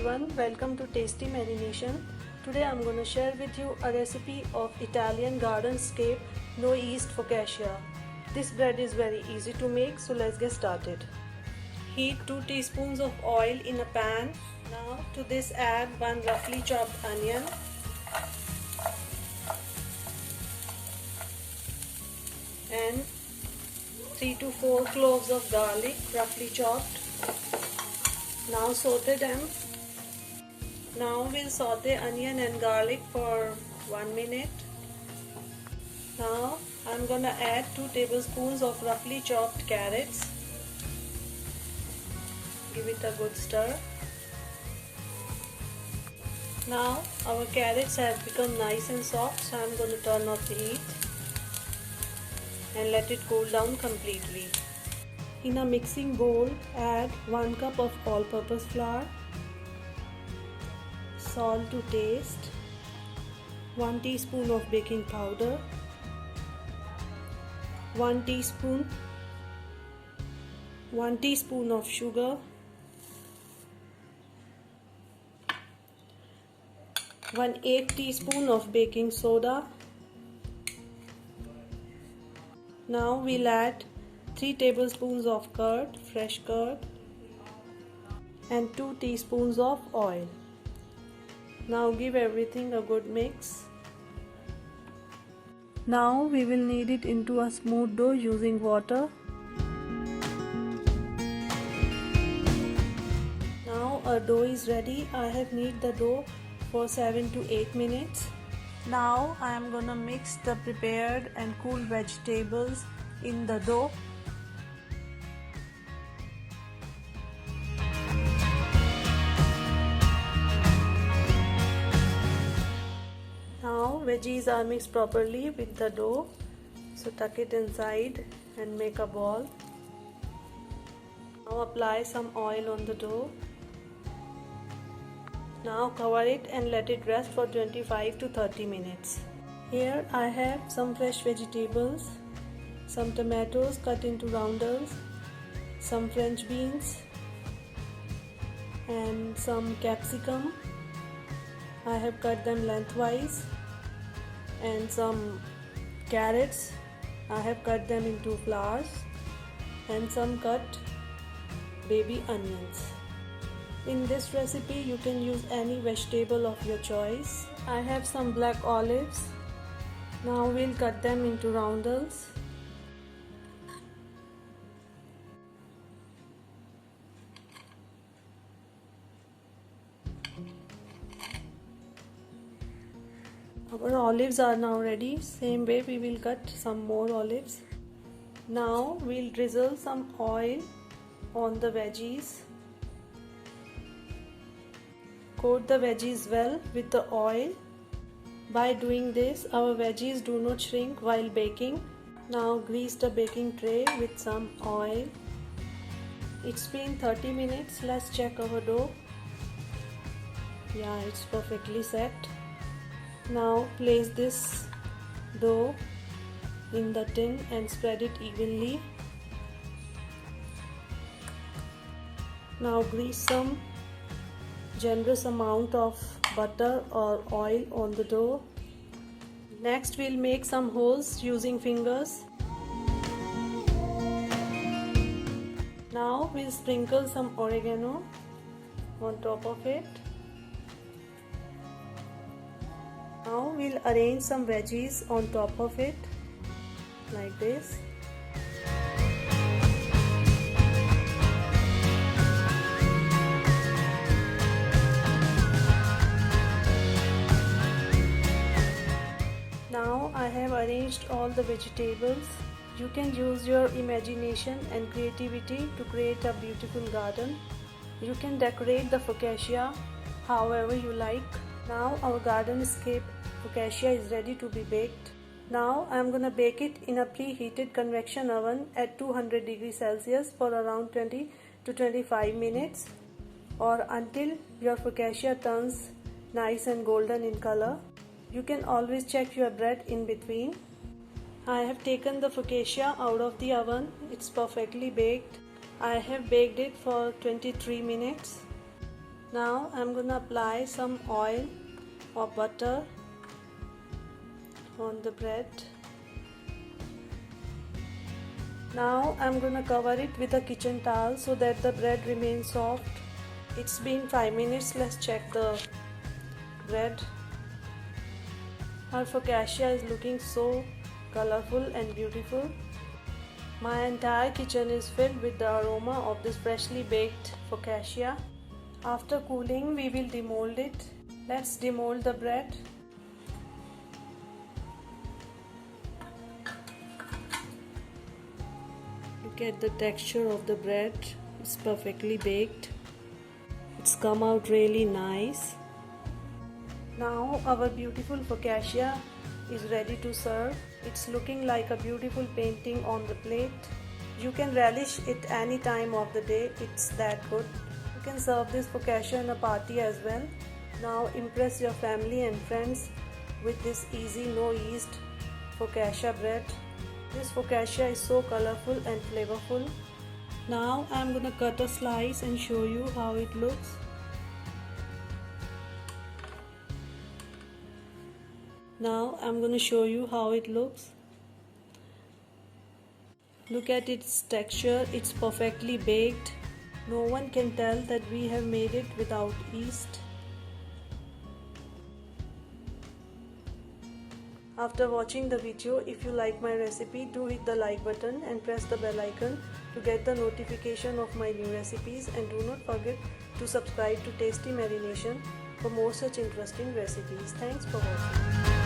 everyone, welcome to Tasty Marination. Today I'm going to share with you a recipe of Italian gardenscape no yeast focaccia. This bread is very easy to make, so let's get started. Heat 2 teaspoons of oil in a pan. Now to this add 1 roughly chopped onion and 3 to 4 cloves of garlic roughly chopped. Now saute them. Now we'll saute onion and garlic for 1 minute. Now I'm gonna add 2 tablespoons of roughly chopped carrots. Give it a good stir. Now our carrots have become nice and soft, so I'm going to turn off the heat and let it cool down completely. In a mixing bowl, add 1 cup of all-purpose flour, salt to taste, 1 teaspoon of baking powder, 1 teaspoon of sugar, 1/8 teaspoon of baking soda. Now we'll add 3 tablespoons of curd, fresh curd, and 2 teaspoons of oil. Now give everything a good mix. Now we will knead it into a smooth dough using water. Now our dough is ready. I have kneaded the dough for 7 to 8 minutes. Now I am gonna mix the prepared and cool vegetables in the dough. Now veggies are mixed properly with the dough, so tuck it inside and make a ball. Now apply some oil on the dough. Now cover it and let it rest for 25 to 30 minutes. Here I have some fresh vegetables, some tomatoes cut into roundels, some French beans and some capsicum. I have cut them lengthwise, and some carrots. I have cut them into flowers, and some cut baby onions. In this recipe you can use any vegetable of your choice. I have some black olives. Now we'll cut them into roundels. Our olives are now ready. Same way we will cut some more olives. Now we'll drizzle some oil on the veggies. Coat the veggies well with the oil. By doing this, our veggies do not shrink while baking. Now grease the baking tray with some oil. It's been 30 minutes. Let's check our dough. Yeah, it's perfectly set. Now place this dough in the tin and spread it evenly. Now grease some generous amount of butter or oil on the dough. Next we'll make some holes using fingers. Now we'll sprinkle some oregano on top of it. Now we'll arrange some veggies on top of it like this. Now I have arranged all the vegetables. You can use your imagination and creativity to create a beautiful garden. You can decorate the focaccia however you like. Now our gardenscape focaccia is ready to be baked. Now I am gonna bake it in a preheated convection oven at 200 degrees Celsius for around 20 to 25 minutes, or until your focaccia turns nice and golden in color. You can always check your bread in between. I have taken the focaccia out of the oven. It's perfectly baked. I have baked it for 23 minutes. Now I'm gonna apply some oil or butter on the bread. Now I'm gonna cover it with a kitchen towel so that the bread remains soft. It's been 5 minutes. Let's check the bread. Our focaccia is looking so colorful and beautiful. My entire kitchen is filled with the aroma of this freshly baked focaccia. After cooling, we will demold it. Let's demold the bread. Look at the texture of the bread. It's perfectly baked. It's come out really nice. Now our beautiful focaccia is ready to serve. It's looking like a beautiful painting on the plate. You can relish it any time of the day. It's that good. You can serve this focaccia in a party as well. Now impress your family and friends with this easy, no yeast focaccia bread. This focaccia is so colorful and flavorful. Now I'm gonna cut a slice and show you how it looks. Now I'm gonna show you how it looks. Look at its texture. It's perfectly baked. No one can tell that we have made it without yeast. After watching the video, if you like my recipe, do hit the like button and press the bell icon to get the notification of my new recipes, and do not forget to subscribe to Tasty Marination for more such interesting recipes. Thanks for watching.